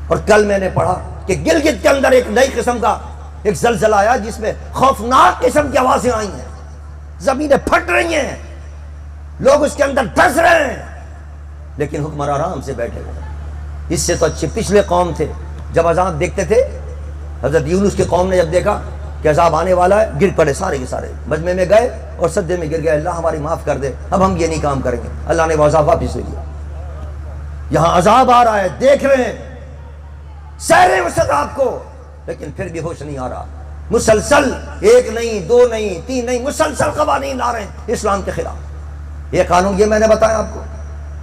اور کل میں نے پڑھا کہ گلگت کے اندر ایک نئی قسم کا ایک زلزلہ آیا جس میں خوفناک قسم کی آوازیں آئی ہیں، زمینیں پھٹ رہی ہیں، لوگ اس کے اندر دھس رہے ہیں، لیکن حکمران آرام سے بیٹھے ہوئے ہیں۔ اس سے تو اچھے پچھلے قوم تھے، جب عذاب دیکھتے تھے، حضرت یونس کی قوم نے جب دیکھا کہ عذاب آنے والا ہے، گر پڑے سارے کے سارے، مجمع میں گئے اور سجدے میں گر گئے، اللہ ہماری معاف کر دے، اب ہم یہ نہیں کام کریں گے۔ اللہ نے وہ عذاب واپس لے لیا۔ یہاں عذاب آ رہا ہے، دیکھ رہے ہیں، سہ رہے ہیں اس عذاب کو، لیکن پھر بھی ہوش نہیں آ رہا۔ مسلسل ایک نہیں، دو نہیں، تین نہیں، مسلسل قوانین لا رہے ہیں اسلام کے خلاف۔ یہ قانون، یہ میں نے بتایا آپ کو،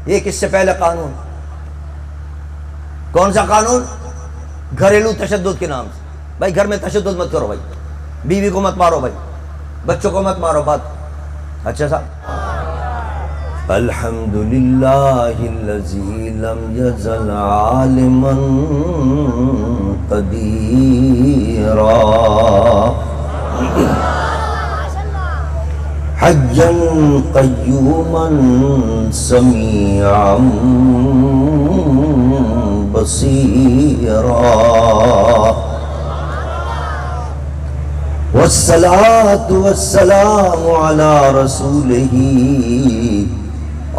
ایک اس سے پہلے قانون، کون سا قانون؟ گھریلو تشدد کے نام سے، بھائی گھر میں تشدد مت کرو، بھائی بیوی کو مت مارو، بھائی بچوں کو مت مارو، بات اچھا صاحب۔ الحمدللہ الذی لم یزل عالما قدیرا حیا قیوما سمیعا بصیرا والصلاة والسلام على رسوله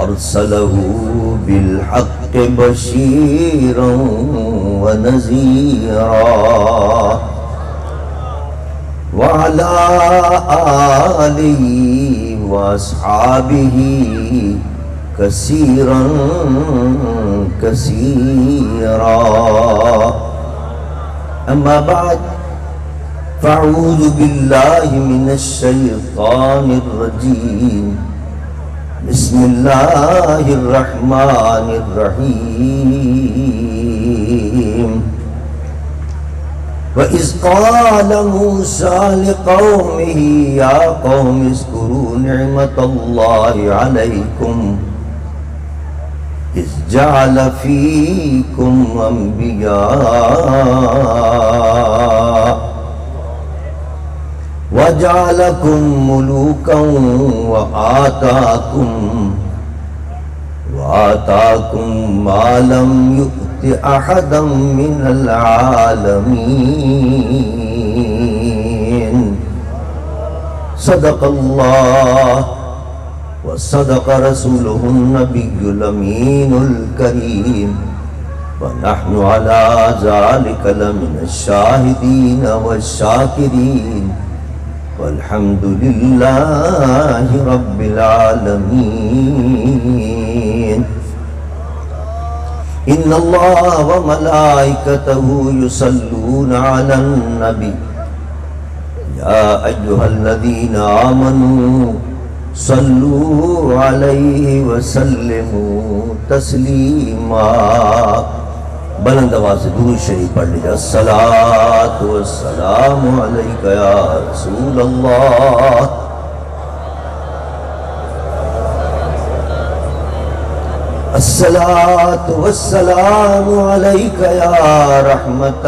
أرسله بالحق بشيرا ونذيرا وعلى آله وأصحابه كثيرا كثيرا أما بعد فاعوذ باللہ من الشیطان الرجیم بسم اللہ الرحمن الرحیم وَإِذْ قَالَ مُوسَىٰ لِقَوْمِهِ يَا قَوْمِ اذْكُرُوا نِعْمَةَ اللَّهِ عَلَيْكُمْ إِذْ جَعَلَ فِيكُمْ أَنْبِيَاءَ وَجَعَلَكُمْ مُلُوكًا وَآتَاكُمْ مَا لَمْ يُؤْتِ أَحَدًا مِّنَ الْعَالَمِينَ صدق اللہ وصدق رسوله النبي الأمين الكريم ونحن على ذلك لمن الشاهدين والشاكرين والحمد لله رب العالمين إن الله وملائكته يصلون على النبي يا أيها الذين آمنوا صلوا عليه وسلموا تسلیما۔ بلند آواز سے درود شریف پڑھ لیجیے۔ الصلاۃ والسلام علیک یا رسول اللہ، الصلاۃ والسلام علیک یا رحمۃ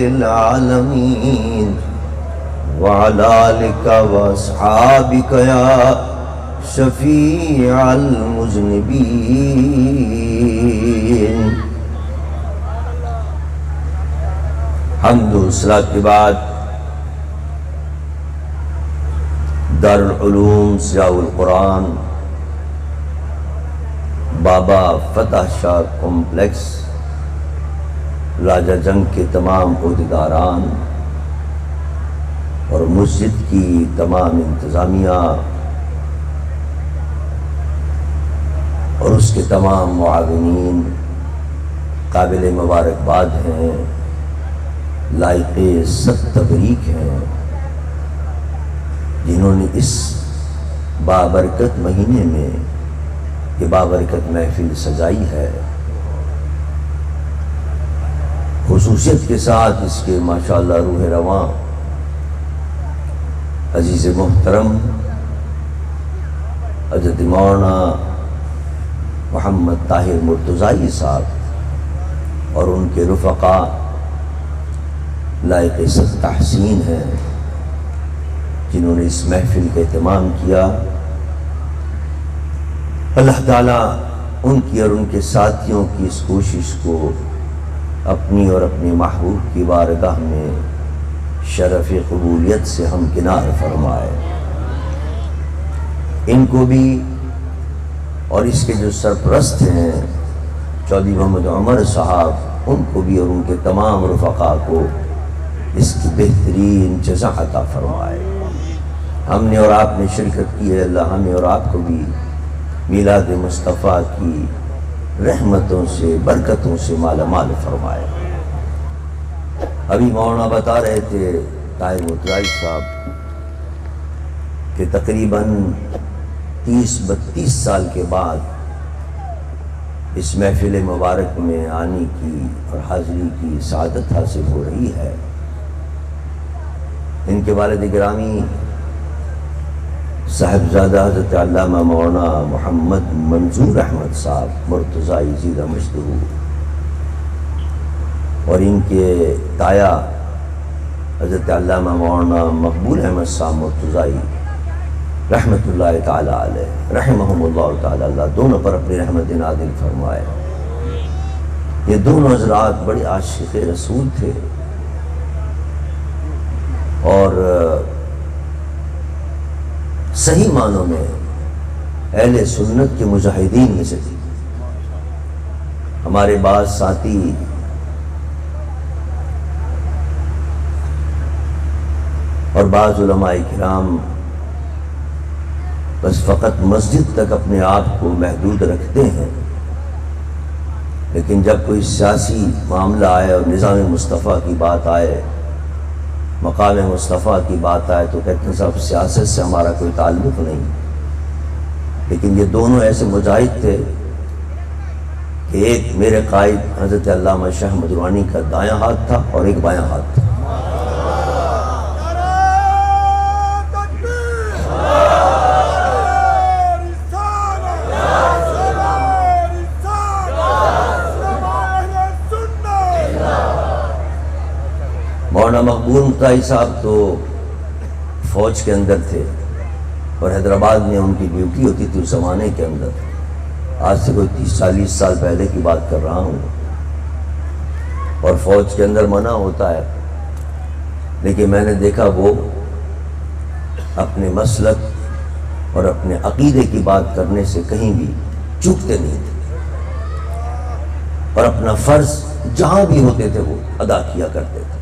للعالمین وعلی آلک واصحابک یا شفیع المذنبین۔ حمد و صلاۃ کے بعد دارالعلوم ضیاء القرآن بابا فتح شاہ کمپلیکس راجہ جنگ کے تمام عہدیداران اور مسجد کی تمام انتظامیہ اور اس کے تمام معاونین قابل مبارکباد ہیں، لائق سب تبریک ہیں، جنہوں نے اس بابرکت مہینے میں یہ بابرکت محفل سجائی ہے۔ خصوصیت کے ساتھ اس کے ماشاءاللہ روح رواں عزیز محترم حضرت مولانا محمد طاہر مرتضائی صاحب اور ان کے رفقا لائق سب تحسین ہیں، جنہوں نے اس محفل کا اہتمام کیا۔ اللہ تعالیٰ ان کی اور ان کے ساتھیوں کی اس کوشش کو اپنی اور اپنے محبوب کی بارگاہ میں شرف قبولیت سے ہمکنار فرمائے۔ ان کو بھی اور اس کے جو سرپرست ہیں چودھری محمد عمر صاحب، ان کو بھی اور ان کے تمام رفقا کو اس کی بہترین جزا عطا فرمائے۔ ہم نے اور آپ نے شرکت کی ہے، اللہ ہمیں اور آپ کو بھی میلاد مصطفیٰ کی رحمتوں سے برکتوں سے مالا مال فرمائے۔ ابھی مولانا بتا رہے تھے طاہر مرتضائی صاحب کہ تقریباً 30-32 سال کے بعد اس محفل مبارک میں آنے کی اور حاضری کی سعادت حاصل ہو رہی ہے۔ ان کے والد گرامی صاحبزادہ حضرت علامہ مولانا محمد منظور احمد صاحب مرتضائی زیدہ مجدہ، اور ان کے تایا حضرت علامہ مولانا مقبول احمد صاحب مرتضائی رحمت اللہ تعالیٰ علیہ رحمہم اللہ تعالیٰ، اللہ دونوں پر اپنی رحمت نازل فرمائے۔ یہ دونوں حضرات بڑے عاشق رسول تھے اور صحیح معنوں میں اہل سنت کے مجاہدین میں سے تھی۔ ہمارے بعض ساتھی اور بعض علماء کرام بس فقط مسجد تک اپنے آپ کو محدود رکھتے ہیں، لیکن جب کوئی سیاسی معاملہ آئے اور نظام مصطفیٰ کی بات آئے، مقام مصطفیٰ کی بات آئے، تو کہتے ہیں صاحب سیاست سے ہمارا کوئی تعلق نہیں۔ لیکن یہ دونوں ایسے مجاہد تھے کہ ایک میرے قائد حضرت علامہ شاہ احمد روحانی کا دایاں ہاتھ تھا اور ایک بایاں ہاتھ تھا۔ مولانا مقبول مرتضائی صاحب تو فوج کے اندر تھے اور حیدرآباد میں ان کی ڈیوٹی ہوتی تھی اس زمانے کے اندر، آج سے کوئی 30-40 سال پہلے کی بات کر رہا ہوں، اور فوج کے اندر منع ہوتا ہے، لیکن میں نے دیکھا وہ اپنے مسلک اور اپنے عقیدے کی بات کرنے سے کہیں بھی چوکتے نہیں تھے، اور اپنا فرض جہاں بھی ہوتے تھے وہ ادا کیا کرتے تھے۔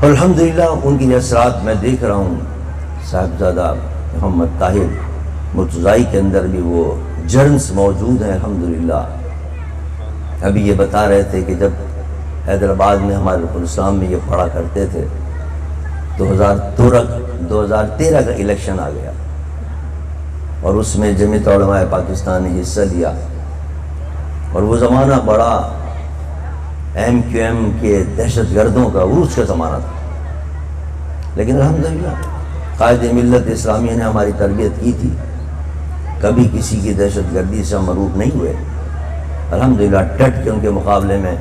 الحمدللہ ان کی اثرات میں دیکھ رہا ہوں صاحبزادہ محمد طاہر مرتضائی کے اندر بھی وہ جرنز موجود ہیں الحمدللہ۔ ابھی یہ بتا رہے تھے کہ جب حیدرآباد میں ہمارے رکن الاسلام میں یہ پڑھا کرتے تھے، 2013 کا الیکشن آ گیا اور اس میں جمعیت علماء پاکستان نے حصہ لیا، اور وہ زمانہ بڑا ایم کیو ایم کے دہشت گردوں کا عروج کا زمانہ تھا، لیکن الحمدللہ قائد ملت اسلامیہ نے ہماری تربیت کی تھی، کبھی کسی کی دہشت گردی سے ہم مروب نہیں ہوئے، الحمدللہ ڈٹ کے ان کے مقابلے میں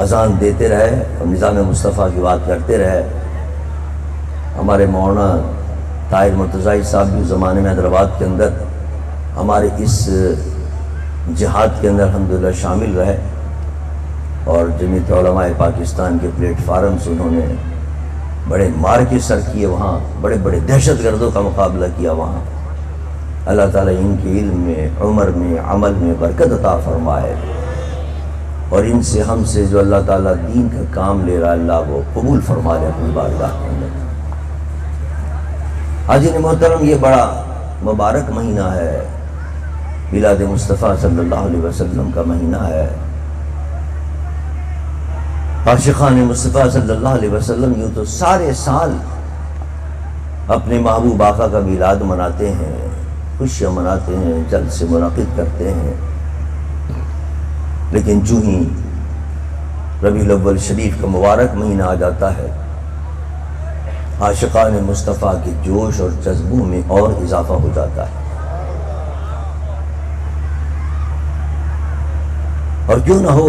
اذان دیتے رہے اور نظام مصطفیٰ کی بات کرتے رہے۔ ہمارے مولانا طاہر مرتضائی صاحب بھی اس زمانے میں حیدرآباد کے اندر ہمارے اس جہاد کے اندر الحمدللہ شامل رہے، اور جمعیت علماء پاکستان کے پلیٹ فارم سے انہوں نے بڑے مار کے سر کیے، وہاں بڑے بڑے دہشت گردوں کا مقابلہ کیا وہاں۔ اللہ تعالیٰ ان کے علم میں، عمر میں، عمل میں برکت عطا فرمائے، اور ان سے ہم سے جو اللہ تعالیٰ دین کا کام لے رہا ہے اللہ وہ قبول فرما لے اپنی بارگاہ کے اندر۔ حاضرین محترم، یہ بڑا مبارک مہینہ ہے، میلاد مصطفیٰ صلی اللہ علیہ وسلم کا مہینہ ہے۔ عاشقان مصطفیٰ صلی اللہ علیہ وسلم یوں تو سارے سال اپنے محبوب آقا کا میلاد مناتے ہیں، خوشیاں مناتے ہیں، جلسے منعقد کرتے ہیں، لیکن جو ہی ربیع الاول شریف کا مبارک مہینہ آ جاتا ہے، عاشقان مصطفیٰ کے جوش اور جذبوں میں اور اضافہ ہو جاتا ہے۔ اور کیوں نہ ہو،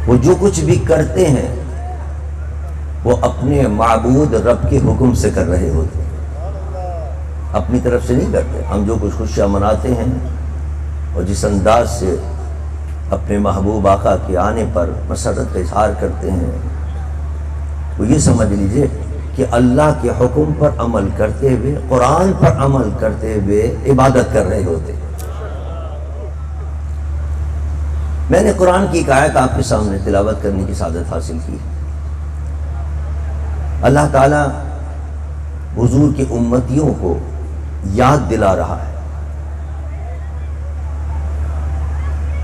وہ جو کچھ بھی کرتے ہیں وہ اپنے معبود رب کے حکم سے کر رہے ہوتے ہیں، اپنی طرف سے نہیں کرتے۔ ہم جو کچھ خوشیاں مناتے ہیں اور جس انداز سے اپنے محبوب آقا کے آنے پر مسرت کا اظہار کرتے ہیں، وہ یہ سمجھ لیجئے کہ اللہ کے حکم پر عمل کرتے ہوئے، قرآن پر عمل کرتے ہوئے عبادت کر رہے ہوتے۔ میں نے قرآن کی ایک آیت آپ کے سامنے تلاوت کرنے کی سعادت حاصل کی۔ اللہ تعالیٰ حضور کی امتیوں کو یاد دلا رہا ہے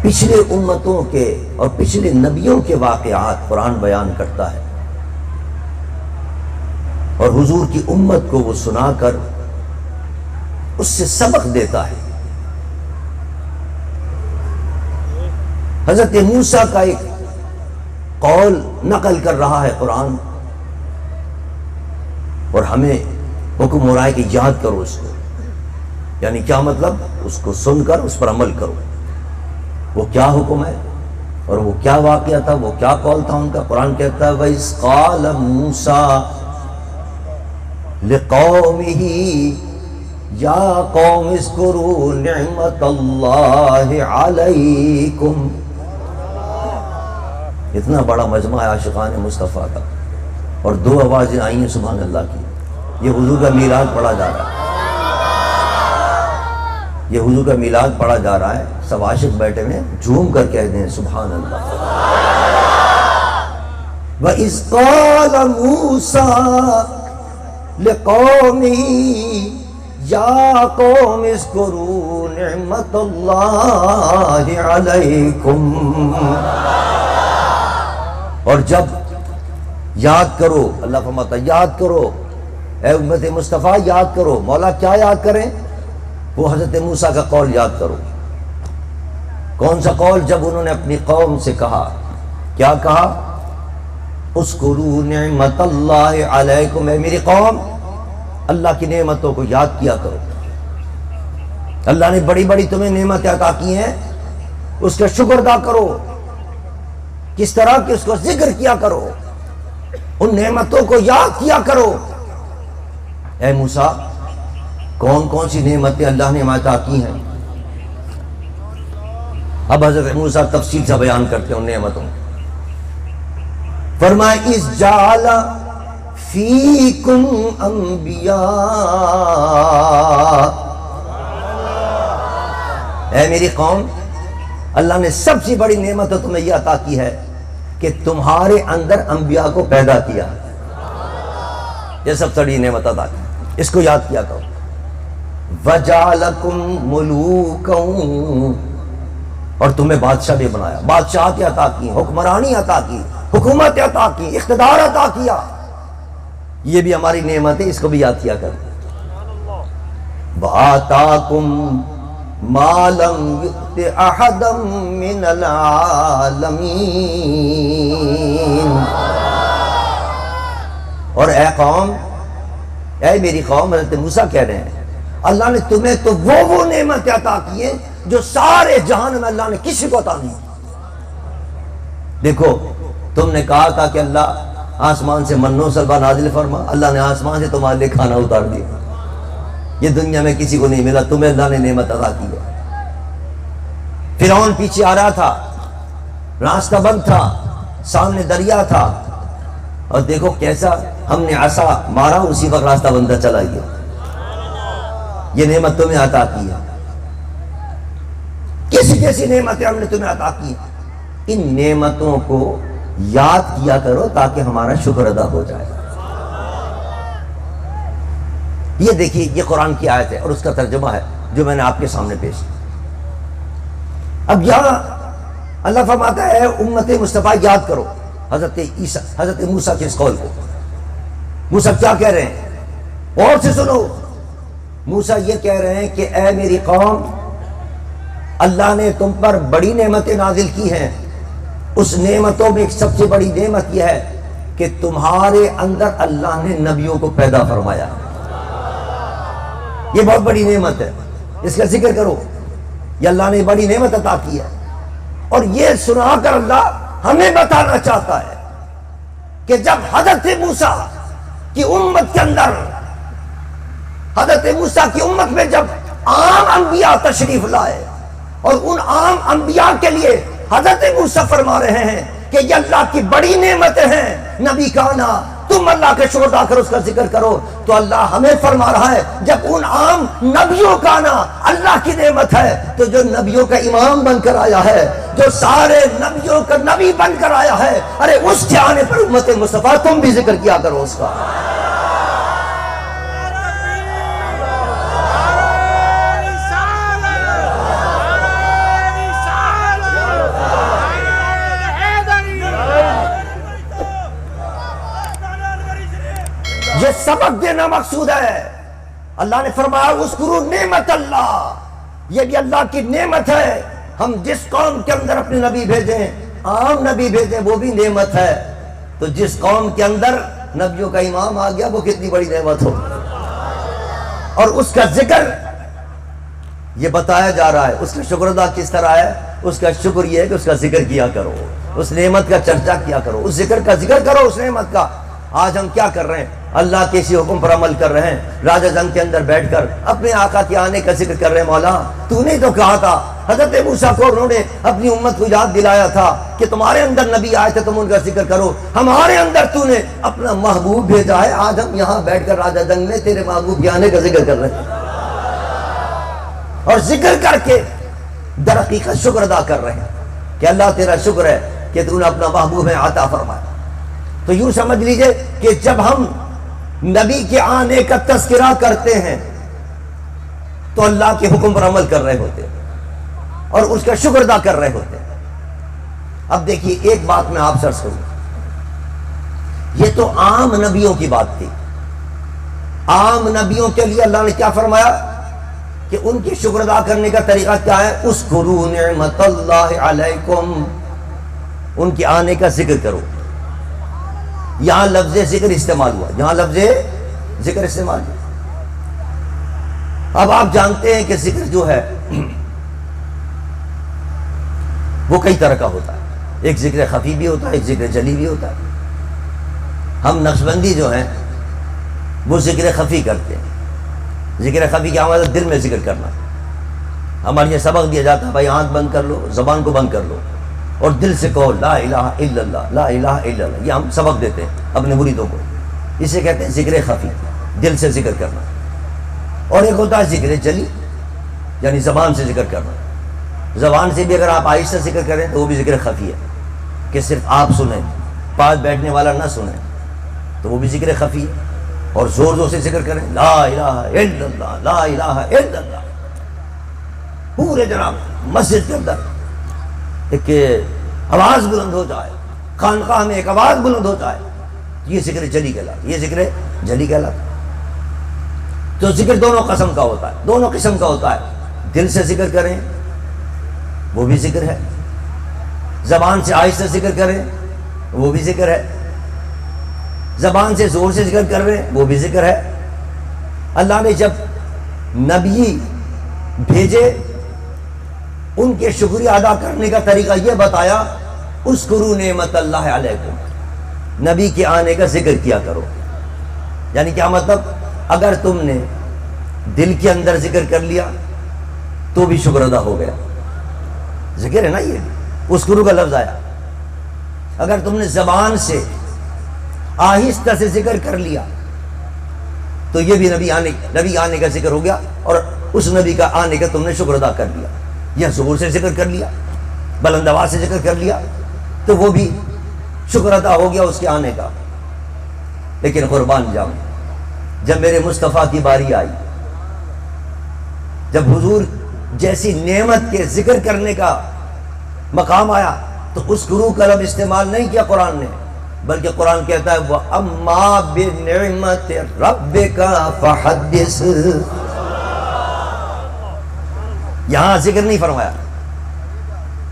پچھلے امتوں کے اور پچھلے نبیوں کے واقعات قرآن بیان کرتا ہے، اور حضور کی امت کو وہ سنا کر اس سے سبق دیتا ہے۔ حضرت موسیٰ کا ایک قول نقل کر رہا ہے قرآن، اور ہمیں حکم ہو رہا ہے کہ یاد کرو اس کو۔ یعنی کیا مطلب؟ اس کو سن کر اس پر عمل کرو۔ وہ کیا حکم ہے اور وہ کیا واقعہ تھا، وہ کیا قول تھا ان کا؟ قرآن کہتا ہے وَإِذْ قَالَ مُوسَىٰ لِقَوْمِهِ يَا قَوْمِ اذْكُرُوا نِعْمَةَ اللَّهِ عَلَيْكُمْ۔ اتنا بڑا مجمع ہے عاشقان مصطفیٰ کا، اور دو آوازیں آئی ہیں سبحان اللہ کی۔ یہ حضور کا میلاد پڑھا جا رہا ہے، یہ حضور کا میلاد پڑھا جا رہا ہے، سب عاشق بیٹھے میں جھوم کر کہہ دیں سبحان اللہ۔ وَإِذْ قَالَ مُوسَىٰ لِقَوْمِهِ يَا قَوْمِ اذْكُرُوا نِعْمَةَ اللَّهِ عَلَيْكُمْ۔ اور جب یاد کرو، اللہ فرماتا ہے یاد کرو اے امت مصطفیٰ، یاد کرو۔ مولا کیا یاد کریں؟ وہ حضرت موسیٰ کا قول یاد کرو۔ کون سا قول؟ جب انہوں نے اپنی قوم سے کہا، کیا کہا؟ اذکروا نعمت اللہ علیکم، اے میری قوم اللہ کی نعمتوں کو یاد کیا کرو۔ اللہ نے بڑی بڑی تمہیں نعمتیں عطا کی ہیں، اس کا شکر ادا کرو۔ کس طرح کہ اس کو ذکر کیا کرو، ان نعمتوں کو یاد کیا کرو۔ اے موسیٰ کون کون سی نعمتیں اللہ نے عطا کی ہیں؟ اب حضرت موسیٰ تفصیل سے بیان کرتے ہیں ان نعمتوں کو۔ فرمائے اِذْ جَعَلَ فِيكُمْ أَنْبِيَاءَ، اے میری قوم اللہ نے سب سے بڑی نعمت تمہیں یہ عطا کی ہے کہ تمہارے اندر انبیاء کو پیدا کیا۔ یہ سب سے بڑی نعمت عطا کی، اس کو یاد کیا کرو۔ وَجَعَلَكُمْ مُلُوكًا، اور تمہیں بادشاہ بھی بنایا، بادشاہت عطا کی، حکمرانی عطا کی، حکومت عطا کی، اقتدار عطا کیا۔ یہ بھی ہماری نعمت ہے، اس کو بھی یاد کیا کرو۔ وَآتَاكُمْ مَا لَمْ يُؤْتِ أَحَدًا مِّنَ الْعَالَمِينَ۔ اور اے قوم، اے میری قوم، حضرت موسیٰ کہہ رہے ہیں اللہ نے تمہیں تو وہ نعمت عطا کی ہے جو سارے جہان میں اللہ نے کسی کو عطا نہیں۔ دیکھو تم نے کہا تھا کہ اللہ آسمان سے من و سلوہ نازل فرما، اللہ نے آسمان سے تمہارے لیے کھانا اتار دیا۔ یہ دنیا میں کسی کو نہیں ملا، تمہیں اللہ نے نعمت عطا کی ہے۔ فرعون پیچھے آ رہا تھا، راستہ بند تھا، سامنے دریا تھا، اور دیکھو کیسا ہم نے عصا مارا، اسی وقت راستہ بندہ چلا گیا۔ یہ نعمت تمہیں عطا کی ہے۔ کیسی کیسی نعمتیں ہم نے تمہیں عطا کی ہیں؟ ان نعمتوں کو یاد کیا کرو تاکہ ہمارا شکر ادا ہو جائے۔ یہ دیکھیے یہ قرآن کی آیت ہے اور اس کا ترجمہ ہے جو میں نے آپ کے سامنے پیش کیا۔ اب یہاں اللہ فرماتا ہے امت مصطفیٰ یاد کرو حضرت موسیٰ کے اس قول کو۔ موسیٰ کیا کہہ رہے ہیں؟ اور سے سنو، موسیٰ یہ کہہ رہے ہیں کہ اے میری قوم اللہ نے تم پر بڑی نعمتیں نازل کی ہیں، اس نعمتوں میں ایک سب سے بڑی نعمت یہ ہے کہ تمہارے اندر اللہ نے نبیوں کو پیدا فرمایا۔ یہ بہت بڑی نعمت ہے، اس کا ذکر کرو، یہ اللہ نے بڑی نعمت عطا کی ہے۔ اور یہ سنا کر اللہ ہمیں بتانا چاہتا ہے کہ جب حضرت موسیٰ کی امت کے اندر، حضرت موسیٰ کی امت میں جب عام انبیاء تشریف لائے، اور ان عام انبیاء کے لیے حضرت موسیٰ فرما رہے ہیں کہ یہ اللہ کی بڑی نعمتیں ہیں، نبی کہنا تم اللہ کے شکر ادا کرو، اس کا ذکر کرو۔ تو اللہ ہمیں فرما رہا ہے جب ان عام نبیوں کا نا اللہ کی نعمت ہے، تو جو نبیوں کا امام بن کر آیا ہے، جو سارے نبیوں کا نبی بن کر آیا ہے، ارے اس کے آنے پر امت مصطفیٰ تم بھی ذکر کیا کرو اس کا۔ یہ سبق دینا مقصود ہے۔ اللہ نے فرمایا اذکروا نعمت اللہ، یہ بھی اللہ کی نعمت ہے۔ ہم جس قوم کے اندر اپنے نبی بھیجیں، عام نبی بھیجیں، وہ بھی نعمت ہے۔ تو جس قوم کے اندر نبیوں کا امام آ گیا وہ کتنی بڑی نعمت ہو، اور اس کا ذکر یہ بتایا جا رہا ہے۔ اس کا شکر ادا کس طرح ہے؟ اس کا شکر یہ ہے کہ اس کا ذکر کیا کرو، اس نعمت کا چرچا کیا کرو، اس ذکر کا ذکر کرو، اس نعمت کا۔ آج ہم کیا کر رہے ہیں؟ اللہ کے اسی حکم پر عمل کر رہے ہیں، راجہ زنگ کے اندر بیٹھ کر اپنے آقا کے آنے کا ذکر کر رہے ہیں۔ مولا تو نے تو کہا تھا، حضرت موسیٰ کو انہوں نے اپنی امت کو یاد دلایا تھا کہ تمہارے اندر نبی آئے تھے، تم ان کا ذکر کرو۔ ہمارے اندر تو نے اپنا محبوب بھیجا ہے، آج ہم یہاں بیٹھ کر راجہ زنگ میں تیرے محبوب کے آنے کا ذکر کر رہے ہیں، اور ذکر کر کے در حقیقت شکر ادا کر رہے ہیں کہ اللہ تیرا شکر ہے کہ تو نے اپنا محبوب عطا فرمایا۔ تو یوں سمجھ لیجئے کہ جب ہم نبی کے آنے کا تذکرہ کرتے ہیں تو اللہ کے حکم پر عمل کر رہے ہوتے ہیں اور اس کا شکر ادا کر رہے ہوتے ہیں۔ اب دیکھیے ایک بات میں آپ سے عرض کروں، یہ تو عام نبیوں کی بات تھی۔ عام نبیوں کے لیے اللہ نے کیا فرمایا کہ ان کی شکر ادا کرنے کا طریقہ کیا ہے؟ اذکروا نعمت اللہ علیکم، ان کے آنے کا ذکر کرو۔ یہاں لفظ ذکر استعمال ہوا، یہاں لفظ ذکر استعمال ہوا۔ اب آپ جانتے ہیں کہ ذکر جو ہے وہ کئی طرح کا ہوتا ہے، ایک ذکر خفی بھی ہوتا ہے، ایک ذکر جلی بھی ہوتا ہے۔ ہم نقشبندی جو ہیں وہ ذکر خفی کرتے ہیں۔ ذکر خفی کیا مطلب؟ دل میں ذکر کرنا۔ ہمارے یہ سبق دیا جاتا ہے بھائی آنکھ بند کر لو، زبان کو بند کر لو اور دل سے کہو لا الہ الا اللہ، لا الہ الا اللہ۔ یہ ہم سبق دیتے ہیں اپنے مریدوں کو، اسے کہتے ہیں ذکر خفی، دل سے ذکر کرنا۔ اور ایک ہوتا ہے ذکر جلی، یعنی زبان سے ذکر کرنا۔ زبان سے بھی اگر آپ آہستہ ذکر کریں تو وہ بھی ذکر خفی ہے، کہ صرف آپ سنیں، پاس بیٹھنے والا نہ سنیں، تو وہ بھی ذکر خفی ہے۔ اور زور زور سے ذکر کریں لا الہ الا اللہ، لا الہ الا اللہ، پورے جناب مسجد کے اندر ایک آواز بلند ہو جائے، خانقاہ میں ایک آواز بلند ہو جائے، یہ ذکر جلی کہلاتا، یہ ذکر جلی کہلاتا۔ تو ذکر دونوں قسم کا ہوتا ہے، دونوں قسم کا ہوتا ہے۔ دل سے ذکر کریں وہ بھی ذکر ہے، زبان سے آہستہ ذکر کریں وہ بھی ذکر ہے، زبان سے زور سے ذکر کر رہے ہیں وہ بھی ذکر ہے۔ اللہ نے جب نبی بھیجے ان کے شکریہ ادا کرنے کا طریقہ یہ بتایا، اذکروا نعمت اللہ علیکم، نبی کے آنے کا ذکر کیا کرو۔ یعنی کیا مطلب؟ اگر تم نے دل کے اندر ذکر کر لیا تو بھی شکر ادا ہو گیا، ذکر ہے نا، یہ اذکروا کا لفظ آیا۔ اگر تم نے زبان سے آہستہ سے ذکر کر لیا تو یہ بھی نبی آنے کا ذکر ہو گیا، اور اس نبی کا آنے کا تم نے شکر ادا کر لیا۔ یا زور سے ذکر کر لیا، بلند آواز سے ذکر کر لیا تو وہ بھی شکر ادا ہو گیا اس کے آنے کا۔ لیکن قربان جاؤں، جب میرے مصطفیٰ کی باری آئی، جب حضور جیسی نعمت کے ذکر کرنے کا مقام آیا تو اذکروا کا لفظ استعمال نہیں کیا قرآن نے، بلکہ قرآن کہتا ہے وَأَمَّا بِنِعْمَةِ رَبِّكَ فَحَدِّثْ۔ یہاں ذکر نہیں فرمایا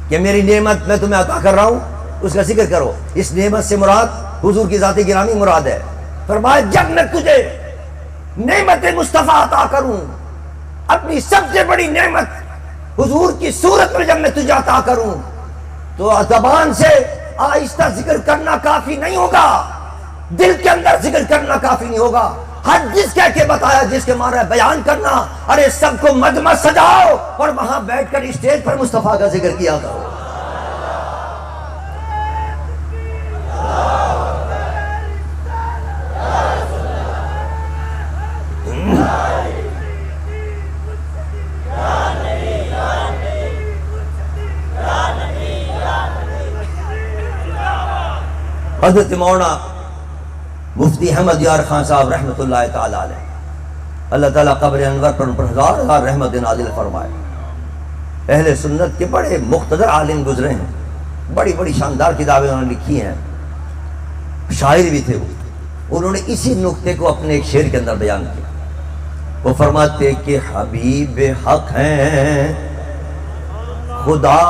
کہ میری نعمت میں تمہیں عطا کر رہا ہوں اس کا ذکر کرو، اس نعمت سے مراد حضور کی ذات گرامی مراد ہے۔ فرمایا جب میں تجھے نعمت مصطفیٰ عطا کروں، اپنی سب سے بڑی نعمت حضور کی صورت میں جب میں تجھے عطا کروں، تو زبان سے آہستہ ذکر کرنا کافی نہیں ہوگا، دل کے اندر ذکر کرنا کافی نہیں ہوگا، حدیث کہہ کے بتایا جس کے معنی بیان کرنا. ارے سب کو مجمع سجاؤ اور وہاں بیٹھ کر اسٹیج پر مصطفیٰ کا ذکر کیا کرو. حضرت مولانا مفتی احمد یار خان صاحب رحمۃ اللہ تعالی علیہ، اللہ تعالیٰ قبر انور پر ہزار ہزار رحمت نازل فرمائے. اہل سنت کے بڑے مقتدر عالم گزرے ہیں، بڑی بڑی شاندار کتابیں انہوں نے لکھی ہیں، شاعر بھی تھے. انہوں نے اسی نقطے کو اپنے ایک شعر کے اندر بیان کیا. وہ فرماتے کہ حبیب حق ہیں خدا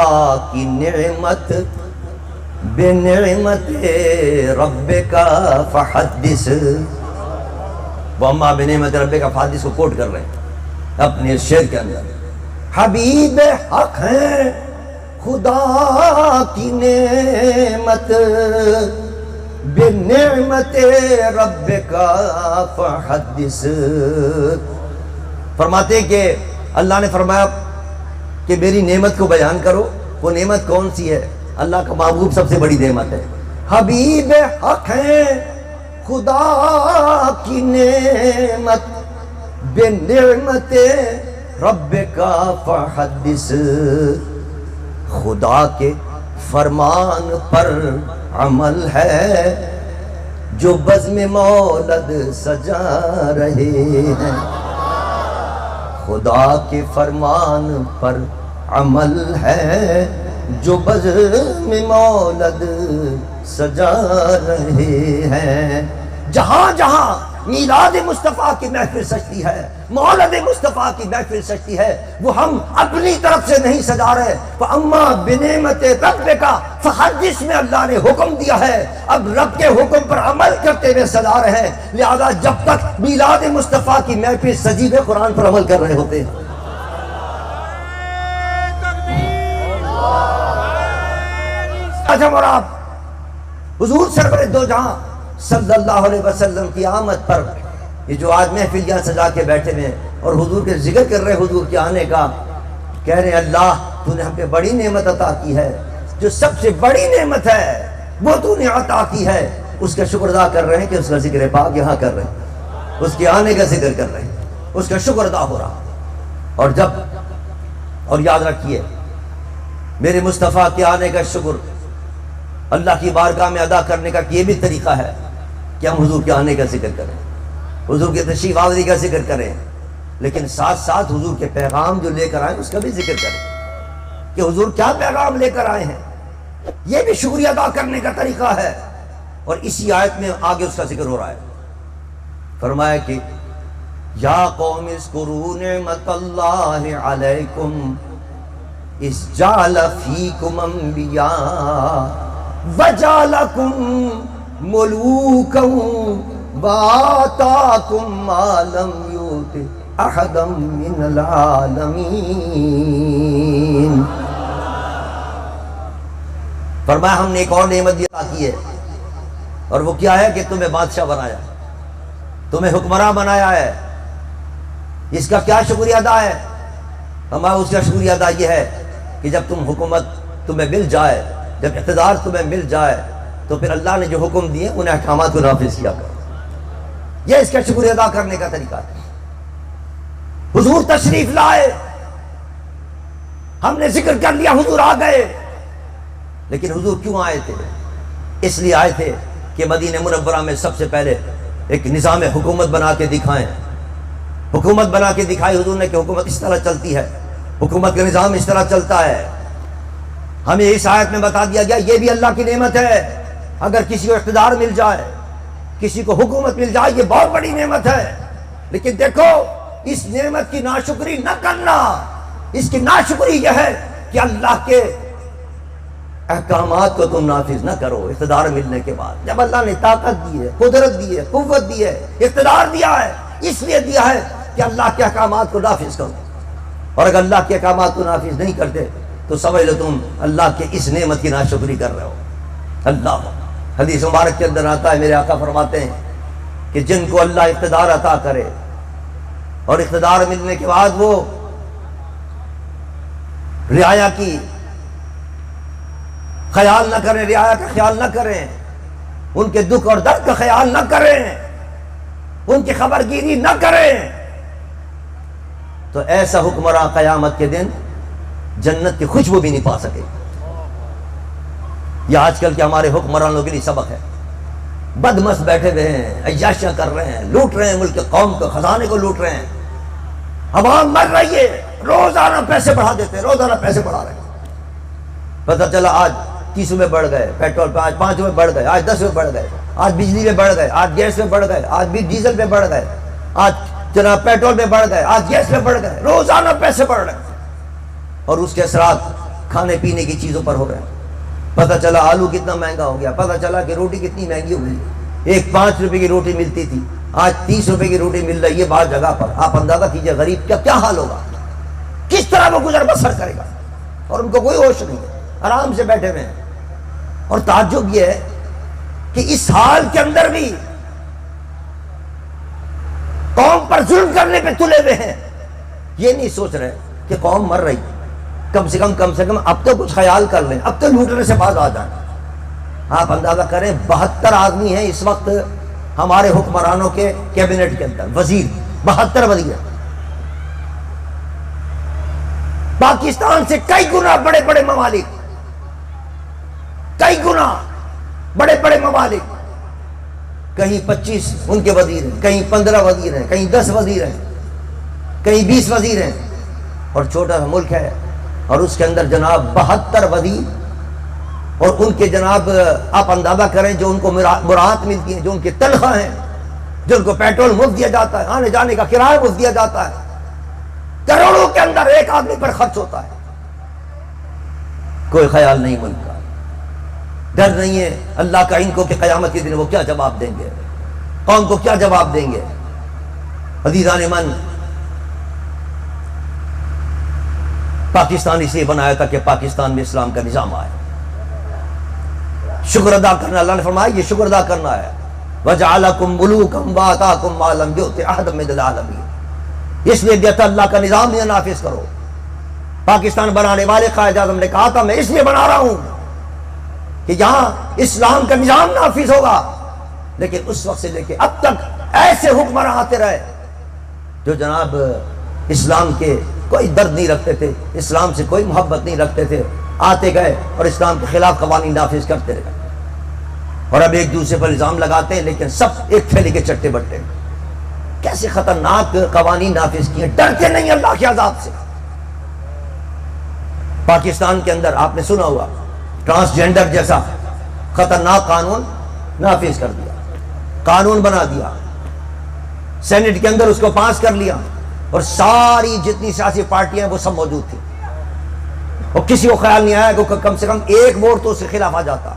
کی نعمت، بے نعمت رب کا فحدث. وَأَمَّا بِنِعْمَتِ رَبِّكَ فَحَدِّث کو کوٹ کر رہے ہیں اپنے شعر کے اندر. حبیب حق ہیں خدا کی نعمت، بے نعمت رب کا فحدث. فرماتے کہ اللہ نے فرمایا کہ میری نعمت کو بیان کرو. وہ نعمت کون سی ہے؟ اللہ کا محبوب سب سے بڑی نعمت ہے. حبیب حق ہیں خدا کی نعمت، بے نعمت رب کا فحدث. خدا کے فرمان پر عمل ہے جو بزم مولد سجا رہے ہیں. خدا کے فرمان پر عمل ہے جو بزم مولد سجا رہے ہیں. جہاں جہاں میلاد مصطفیٰ کی محفل سجتی ہے، مولد مصطفیٰ کی محفل سجتی ہے، وہ ہم اپنی طرف سے نہیں سجا رہے. فَأَمَّا بِنِعْمَتِ رَبِّكَ فَحَدِّث میں اللہ نے حکم دیا ہے، اب رب کے حکم پر عمل کرتے ہوئے سجا رہے ہیں. لہذا جب تک میلاد مصطفیٰ کی محفل سجی ہوئے قرآن پر عمل کر رہے ہوتے ہیں. اور آپ حضور سرور دو جہاں صلی اللہ علیہ وسلم کی آمد پر یہ جو آج محفل یہاں سجا کے بیٹھے ہوئے اور حضور کے ذکر کر رہے، حضور کے آنے کا کہہ رہے ہیں اللہ تو نے ہم پہ بڑی نعمت عطا کی ہے، جو سب سے بڑی نعمت ہے وہ تو نے عطا کی ہے. اس کا شکر ادا کر رہے ہیں کہ اس کا ذکر پاک یہاں کر رہے ہیں، اس کے آنے کا ذکر کر رہے ہیں، اس کا شکر ادا ہو رہا. اور یاد رکھیے میرے مصطفیٰ کے آنے کا شکر اللہ کی بارگاہ میں ادا کرنے کا یہ بھی طریقہ ہے کہ ہم حضور کے آنے کا ذکر کریں، حضور کے تشریف آوری کا ذکر کریں، لیکن ساتھ ساتھ حضور کے پیغام جو لے کر آئے اس کا بھی ذکر کریں کہ حضور کیا پیغام لے کر آئے ہیں. یہ بھی شکریہ ادا کرنے کا طریقہ ہے. اور اسی آیت میں آگے اس کا ذکر ہو رہا ہے. فرمایا کہ یا قوم اذکروا نعمت اللہ علیکم اذ جعل فیکم انبیاء وَجَعَلَكُمْ مُلُوكًا وَآتَاكُمْ مَا لَمْ يُؤْتِ أَحَدًا مِّنَ الْعَالَمِينَ. فرمایا ہم نے ایک اور نعمت عطا کی ہے، اور وہ کیا ہے کہ تمہیں بادشاہ بنایا، تمہیں حکمراں بنایا ہے. اس کا کیا شکریہ ادا ہے؟ ہمارا اس کا شکریہ ادا یہ ہے کہ جب حکومت تمہیں مل جائے، جب اقتدار تمہیں مل جائے تو پھر اللہ نے جو حکم دیے ان احکامات کو نافذ کیا کرو. یہ اس کا شکریہ ادا کرنے کا طریقہ ہے. حضور تشریف لائے، ہم نے ذکر کر لیا حضور آ گئے، لیکن حضور کیوں آئے تھے؟ اس لیے آئے تھے کہ مدینہ منورہ میں سب سے پہلے ایک نظام حکومت بنا کے دکھائیں. حکومت بنا کے دکھائی حضور نے کہ حکومت اس طرح چلتی ہے، حکومت کا نظام اس طرح چلتا ہے. ہمیں اس آیت میں بتا دیا گیا یہ بھی اللہ کی نعمت ہے. اگر کسی کو اقتدار مل جائے، کسی کو حکومت مل جائے، یہ بہت بڑی نعمت ہے. لیکن دیکھو اس نعمت کی ناشکری نہ کرنا. اس کی ناشکری یہ ہے کہ اللہ کے احکامات کو تم نافذ نہ کرو اقتدار ملنے کے بعد. جب اللہ نے طاقت دی ہے، قدرت دی ہے، قوت دی ہے، اقتدار دیا ہے، اس لیے دیا ہے کہ اللہ کے احکامات کو نافذ کرو. اور اگر اللہ کے احکامات کو نافذ نہیں کرتے تو سمجھ لو تم اللہ کے اس نعمت کی ناشکری کر رہے ہو. اللہ حدیث مبارک کے اندر آتا ہے، میرے آقا فرماتے ہیں کہ جن کو اللہ اقتدار عطا کرے اور اقتدار ملنے کے بعد وہ رعایا کی خیال نہ کریں، رعایا کا خیال نہ کریں، ان کے دکھ اور درد کا خیال نہ کریں، ان کی خبرگیری نہ کریں، تو ایسا حکمراں قیامت کے دن جنت کی خوشبو بھی نہیں پا سکے۔ یہ آج کل کے ہمارے حکمرانوں کے لیے سبق ہے۔ بدمست بیٹھے ہوئے ہیں، عیاشیاں کر رہے ہیں، لوٹ رہے ہیں، ملک قوم کو خزانے کو لوٹ رہے ہیں، عوام مر رہی ہے، روزانہ پیسے بڑھا دیتے ہیں، روزانہ پیسے بڑھا رہے ہیں۔ پتہ چلا آج 30 روپے بڑھ گئے پیٹرول پہ، آج 5 روپے بڑھ گئے، آج 10 روپے بڑھ گئے، آج بجلی پہ بڑھ گئے، آج گیس پہ بڑھ گئے، آج بھی ڈیزل پہ بڑھ گئے، آج جناب پیٹرول پہ بڑھ گئے، آج گیس پہ بڑھ گئے، روزانہ پیسے بڑھ رہے ہیں، اور اس کے اثرات کھانے پینے کی چیزوں پر ہو رہے ہیں۔ پتہ چلا آلو کتنا مہنگا ہو گیا، پتہ چلا کہ روٹی کتنی مہنگی ہو گئی، ایک 5 روپے کی روٹی ملتی تھی، آج 30 روپے کی روٹی مل رہی ہے بعض جگہ پر۔ آپ اندازہ کیجئے غریب کا کیا حال ہوگا، کس طرح وہ گزر بسر کرے گا، اور ان کو کوئی ہوش نہیں ہے، آرام سے بیٹھے ہوئے ہیں۔ اور تعجب یہ ہے کہ اس حال کے اندر بھی قوم پر ظلم کرنے پہ تلے ہوئے ہیں، یہ نہیں سوچ رہے کہ قوم مر رہی، کم سے کم اب تو کچھ خیال کر لیں، اب تو لوٹنے سے باز آ جائیں۔ آپ اندازہ کریں 72 آدمی ہیں اس وقت ہمارے حکمرانوں کے کیبنٹ کے اندر، وزیر 72 وزیر، پاکستان سے کئی گنا بڑے بڑے ممالک، کئی گنا بڑے بڑے ممالک، کہیں 25 ان کے وزیر ہیں، کہیں 15 وزیر ہیں، کہیں 10 وزیر ہیں، کہیں 20 وزیر ہیں، اور چھوٹا سا ملک ہے، اور اس کے اندر جناب 72 وزیر، اور ان کے جناب آپ اندازہ کریں جو ان کو مراعات ملتی ہیں، جو ان کی تنخواہ ہیں، جو ان کو پیٹرول مفت دیا جاتا ہے، آنے جانے کا کرایہ مفت دیا جاتا ہے، کروڑوں کے اندر ایک آدمی پر خرچ ہوتا ہے، کوئی خیال نہیں ملک کا، ڈر نہیں ہے اللہ کا ان کو کہ قیامت کے دن وہ کیا جواب دیں گے، قوم کو کیا جواب دیں گے۔ عزیزان من، پاکستان اس لیے بنایا تھا کہ پاکستان میں اسلام کا نظام آئے، شکر ادا کرنا، اللہ نے فرمایا یہ شکر ادا کرنا ہے، وَجَعَلَكُمْ مُلُوكًا وَآتَاكُمْ مَا لَمْ يُؤْتِ أَحَدًا مِنَ الْعَالَمِينَ، اس لیے دیتا اللہ کا نظام یہ نافذ کرو۔ پاکستان بنانے والے قائد اعظم نے کہا تھا میں اس لیے بنا رہا ہوں کہ یہاں اسلام کا نظام نافذ ہوگا، لیکن اس وقت سے لے کے اب تک ایسے حکمراں آتے رہے جو جناب اسلام کے کوئی درد نہیں رکھتے تھے، اسلام سے کوئی محبت نہیں رکھتے تھے، آتے گئے اور اسلام کے خلاف قوانین نافذ کرتے رہے، اور اب ایک دوسرے پر الزام لگاتے ہیں لیکن سب ایک تھیلی کے چٹے بٹے۔ کیسے خطرناک قوانین نافذ کیے، ڈرتے نہیں اللہ کے عذاب سے۔ پاکستان کے اندر آپ نے سنا ہوا ٹرانسجینڈر جیسا خطرناک قانون نافذ کر دیا، قانون بنا دیا، سینٹ کے اندر اس کو پاس کر لیا، اور ساری جتنی سیاسی پارٹیاں وہ سب موجود تھیں، اور کسی کو خیال نہیں آیا کہ کم سے کم ایک ووٹ تو اس کے خلاف آ جاتا،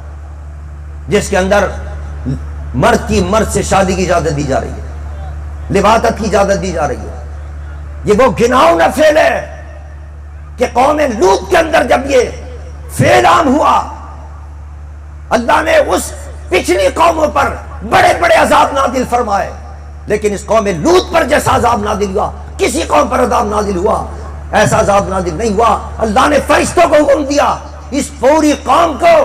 جس کے اندر مرد کی مرد سے شادی کی اجازت دی جا رہی ہے، لواطت کی اجازت دی جا رہی ہے۔ یہ وہ گھناؤنا فعل ہے کہ قوم لوط کے اندر جب یہ فعل عام ہوا، اللہ نے اس پچھلی قوموں پر بڑے بڑے عذاب نازل فرمائے، لیکن اس قوم لوط پر جیسا عذاب نازل ہوا کسی قوم پر عذاب نازل ہوا ایسا عذاب نازل نہیں ہوا۔ اللہ نے فرشتوں کو حکم دیا اس پوری قوم کو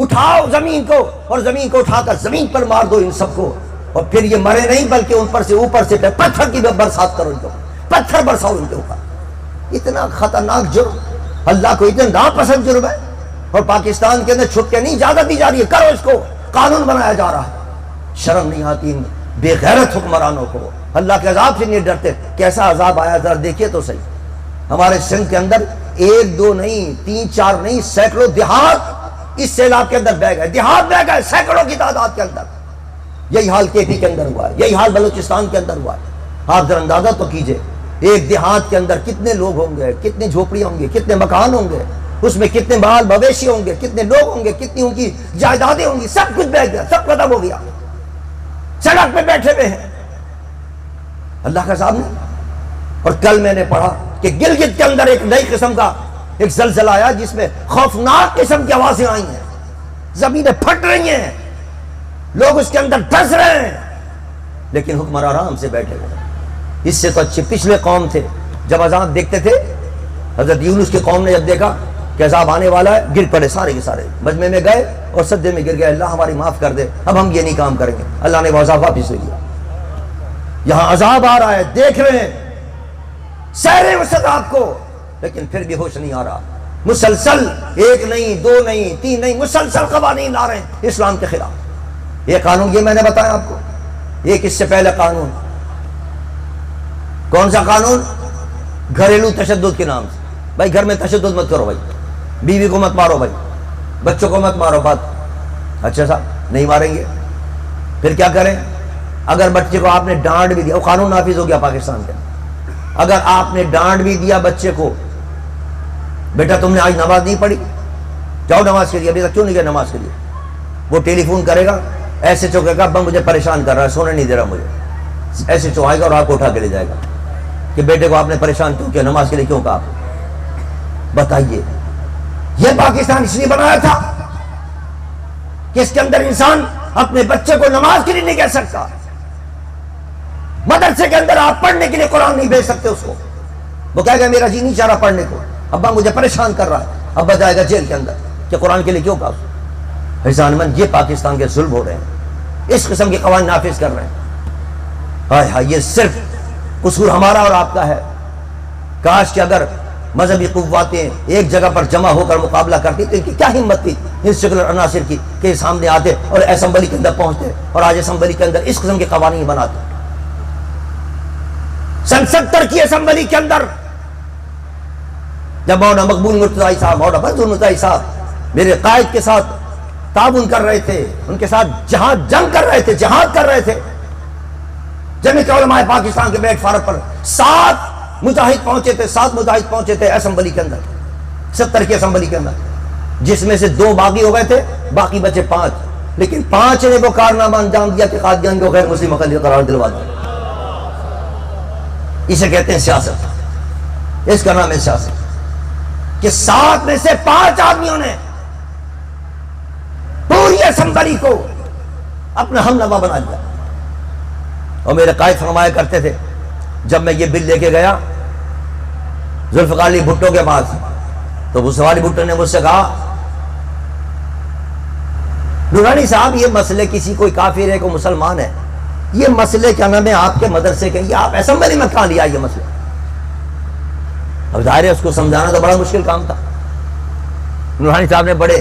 اٹھاؤ زمین کو، اور زمین کو اٹھا کر زمین پر مار دو ان سب کو، اور پھر یہ مرے نہیں بلکہ ان پر سے اوپر سے پتھر کی برسات کرو، ان کو پتھر برساؤ ان کے اوپر۔ اتنا خطرناک جرم، اللہ کو اتنا ناپسند جرم ہے، اور پاکستان کے اندر چھپ کے نہیں اجازت دی جا رہی ہے، کرو اس کو، قانون بنایا جا رہا ہے۔ شرم نہیں آتی ان بے غیرت حکمرانوں کو، اللہ کے عذاب سے نہیں ڈرتے۔ کیسا عذاب آیا ذرا دیکھیے تو صحیح، ہمارے سندھ کے اندر 1 2 نہیں 3 4 نہیں سینکڑوں دیہات اس سیلاب کے اندر بہ گئے، دیہات بہ گئے سینکڑوں کی تعداد کے اندر۔ یہی حال کے پی کے اندر ہوا ہے، یہی حال بلوچستان کے اندر ہوا ہے۔ آپ ذرا اندازہ تو کیجئے ایک دیہات کے اندر کتنے لوگ ہوں گے، کتنی جھوپڑیاں ہوں گی، کتنے مکان ہوں گے، اس میں کتنے بال مویشی ہوں گے، کتنے لوگ ہوں گے، کتنی ان کی جائیدادیں ہوں گی، سب کچھ بہ گیا، سب ختم ہو گیا، سڑک پہ بیٹھے ہوئے ہیں، اللہ کا عذاب نہیں۔ اور کل میں نے پڑھا کہ گلگت کے اندر ایک نئی قسم کا ایک زلزلہ آیا جس میں خوفناک قسم کی آوازیں آئی ہیں، زمینیں پھٹ رہی ہیں، لوگ اس کے اندر دھس رہے ہیں، لیکن حکمران آرام سے بیٹھے ہوئے. اس سے تو اچھے پچھلے قوم تھے، جب عذاب دیکھتے تھے. حضرت یونس کی قوم نے جب دیکھا کہ عذاب آنے والا ہے، گر پڑے سارے کے سارے، مجمع میں گئے اور سجدے میں گر گئے، اللہ ہماری معاف کر دے، اب ہم یہ نہیں کام کریں گے. اللہ نے وہ عذاب واپس لے لیا. یہاں عذاب آ رہا ہے، دیکھ رہے ہیں، سہ رہے اس عذاب کو، لیکن پھر بھی ہوش نہیں آ رہا. مسلسل ایک نہیں، دو نہیں، تین نہیں، مسلسل قوانین لا رہے ہیں اسلام کے خلاف. یہ قانون، یہ میں نے بتایا آپ کو، ایک اس سے پہلے قانون. کون سا قانون؟ گھریلو تشدد کے نام سے. بھائی گھر میں تشدد مت کرو، بھائی بیوی کو مت مارو، بھائی بچوں کو مت مارو. بات اچھا صاحب نہیں ماریں گے، پھر کیا کریں؟ اگر بچے کو آپ نے ڈانٹ بھی دیا، وہ قانون نافذ ہو گیا پاکستان کے. اگر آپ نے ڈانٹ بھی دیا بچے کو، بیٹا تم نے آج نماز نہیں پڑھی، جاؤ نماز کے لیے، ابھی تک کیوں نہیں گیا نماز کے لیے؟ وہ ٹیلی فون کرے گا، ایسے چو کہے گا ابا مجھے پریشان کر رہا ہے، سونے نہیں دے رہا مجھے. ایسے چو آئے گا اور آپ کو اٹھا کے لے جائے گا کہ بیٹے کو آپ نے پریشان کیوں کیا، نماز کے لیے کیوں کہا؟ بتائیے. یہ پاکستان اس لیے بنایا تھا کہ اس کے اندر انسان اپنے بچے کو نماز کے لیے نہیں کہہ سکتا. مدرسے کے اندر آپ پڑھنے کے لیے قرآن نہیں بھیج سکتے اس کو. وہ کہے گا میرا جی نہیں چاہ رہا پڑھنے کو، ابا مجھے پریشان کر رہا ہے. ابا جائے گا جیل کے اندر کہ قرآن کے لیے کیوں کہا. حسان من، یہ پاکستان کے ظلم ہو رہے ہیں، اس قسم کے قوانین نافذ کر رہے ہیں. ہائے ہائے، یہ صرف قصور ہمارا اور آپ کا ہے. کاش کہ اگر مذہبی قوتیں ایک جگہ پر جمع ہو کر مقابلہ کرتی تو ان کی کیا ہمت تھی ان سیکولر عناصر کی کہ یہ سامنے آتے اور اسمبلی کے اندر پہنچتے اور آج اسمبلی کے اندر اس قسم کے قوانین بناتے. سن 70 کی اسمبلی کے اندر جب مولانا مقبول مرتضی صاحب، مولانا منظور مرتضی صاحب میرے قائد کے ساتھ تعاون کر رہے تھے، ان کے ساتھ جنگ کر رہے تھے، جہاد کر رہے تھے. جمعیت علماء پاکستان کے پلیٹ فارم پر 7 مجاہد پہنچے تھے اسمبلی کے اندر، 70 کی اسمبلی کے اندر، جس میں سے 2 باغی ہو گئے تھے، باقی بچے 5. لیکن 5 نے وہ کارنامہ انجام دیا کہ قادیان کو غیر مسلم مقلد قرار دلوا دیا. اسے کہتے ہیں سیاست، اس کا نام ہے سیاست. کہ 7 میں سے 5 آدمیوں نے پوری اسمبلی کو اپنا ہم نوا بنا دیا. اور میرے قائد فرمایا کرتے تھے، جب میں یہ بل لے کے گیا ذوالفقار علی بھٹو کے پاس، تو ذوالفقار علی بھٹو نے مجھ سے کہا نورانی صاحب یہ مسئلے کسی کوئی کافر ہے کوئی مسلمان ہے، یہ مسئلے کیا نام ہے آپ کے مدرسے کے، یہ آپ اسمبلی میں کہاں لیا یہ مسئلے؟ اب ظاہر ہے اس کو سمجھانا تو بڑا مشکل کام تھا. نورانی صاحب نے بڑے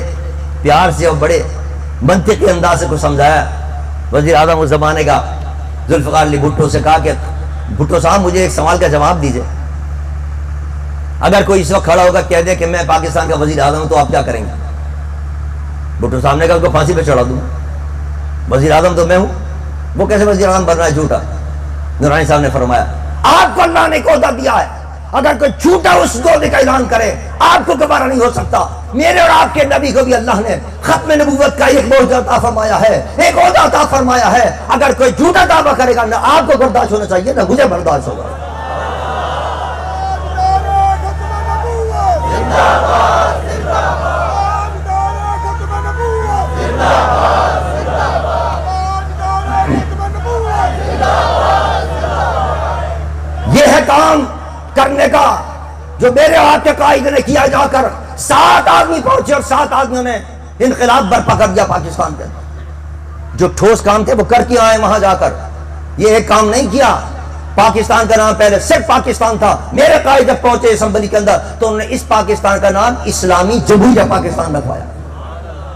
پیار سے اور بڑے منطقی انداز سے کو سمجھایا. وزیر اعظم اس زمانے کا ذوالفقار علی بھٹو سے کہا کہ بھٹو صاحب مجھے ایک سوال کا جواب دیجئے، اگر کوئی اس وقت کھڑا ہوگا کہہ دے کہ میں پاکستان کا وزیر اعظم ہوں تو آپ کیا کریں گے؟ بھٹو صاحب نے کہا اس کو پھانسی پہ چڑھا دوں، وزیر اعظم تو میں ہوں، وہ کیسے وزیر اعظم بن رہا ہے جھوٹا؟ نورانی صاحب نے فرمایا آپ کو اللہ نے عہدہ دیا ہے، اگر کوئی جھوٹا اس عہدے کا اعلان کرے آپ کو گوارا نہیں ہو سکتا. میرے اور آپ کے نبی کو بھی اللہ نے ختم نبوت کا ایک موجودہ عطا فرمایا ہے، ایک عہدہ عطا فرمایا ہے. اگر کوئی جھوٹا دعویٰ کرے گا نہ آپ کو برداشت ہونا چاہیے نہ مجھے برداشت ہوگا. یہ ہے کام کرنے کا جو میرے آپ کے قائد نے کیا. جا کر 7 آدمی پہنچے اور 7 آدمیوں نے انقلاب برپا کر دیا پاکستان کے اندر. جو ٹھوس کام تھے وہ کر کے آئے وہاں جا کر. یہ ایک کام نہیں کیا. پاکستان کا نام پہلے صرف پاکستان تھا. میرے قائد جب پہنچے اسمبلی کے اندر تو انہوں نے اس پاکستان کا نام اسلامی جمہوریہ پاکستان رکھوایا.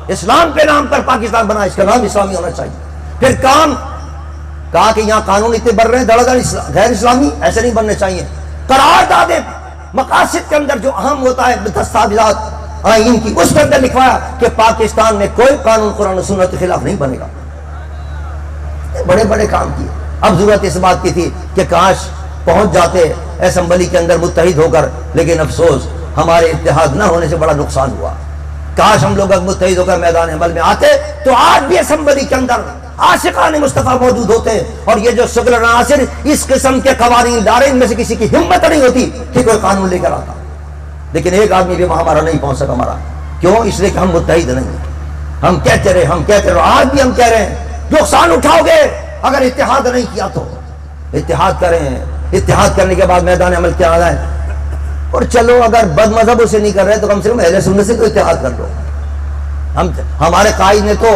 اسلام کے نام پر پاکستان بنا، اس کا نام اسلامی ہونا چاہیے. پھر کام کہا کہ یہاں قانون اتنے بڑھ رہے ہیں دھڑا دھڑ غیر اسلامی، ایسے نہیں بننے چاہیے. قرارداد مقاصد کے اندر جو اہم ہوتا ہے دستاویزات آئین کی، اس کے اندر لکھوایا کہ پاکستان میں کوئی قانون قرآن و سنت کے خلاف نہیں بنے گا. بڑے بڑے کام کیے. اب ضرورت اس بات کی تھی کہ کاش پہنچ جاتے اسمبلی کے اندر متحد ہو کر، لیکن افسوس ہمارے اتحاد نہ ہونے سے بڑا نقصان ہوا. کاش ہم لوگ متحد ہو کر میدان عمل میں آتے تو آج بھی اسمبلی کے اندر عاشقان مصطفیٰ موجود ہوتے، اور یہ جو سیکولر عناصر اس قسم کے قوانین لا رہے ان میں سے کسی کی ہمت نہیں ہوتی کہ کوئی قانون لے کر آتا. لیکن ایک آدمی بھی وہاں ہمارا نہیں پہنچ سکا. ہمارا کیوں؟ اس لیے کہ ہم متحد نہیں ہیں. ہم کہتے رہے آج بھی ہم کہہ رہے ہیں نقصان اٹھاؤ گے اگر اتحاد نہیں کیا تو اتحاد کریں، اتحاد کرنے کے بعد میدان عمل کیا آ ہے. اور چلو اگر بد مذہبوں سے نہیں کر رہے تو کم سے کم اہل سنت سے تو اتحاد کر لو. ہمارے قائد نے تو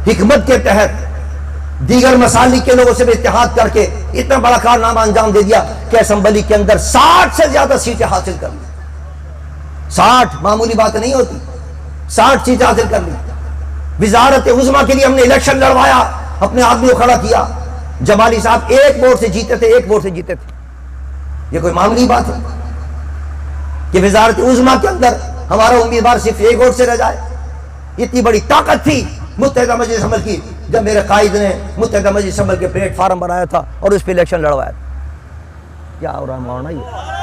حکمت کے تحت دیگر مسالک کے لوگوں سے بھی اتحاد کر کے اتنا بڑا کارنامہ انجام دے دیا کہ اسمبلی کے اندر 60 سے زیادہ سیٹیں حاصل کر لی. 60 معمولی بات نہیں ہوتی، 60 سیٹیں حاصل کر لی. وزارت عظمیٰ کے لیے ہم نے الیکشن لڑوایا، اپنے آدمی کو کھڑا کیا. جمالی صاحب ایک ووٹ سے جیتے تھے، ایک ووٹ سے جیتے تھے. یہ کوئی معمولی بات ہے کہ وزارت عظمیٰ کے اندر ہمارا امیدوار صرف ایک ووٹ سے رہ جائے؟ اتنی بڑی طاقت تھی متحدہ مجلس عمل کی جب میرے قائد نے متحدہ مجلس عمل کے پلیٹ فارم بنایا تھا اور اس پہ الیکشن لڑوایا تھا. کیا ہو رہا ہے مولانا یہ؟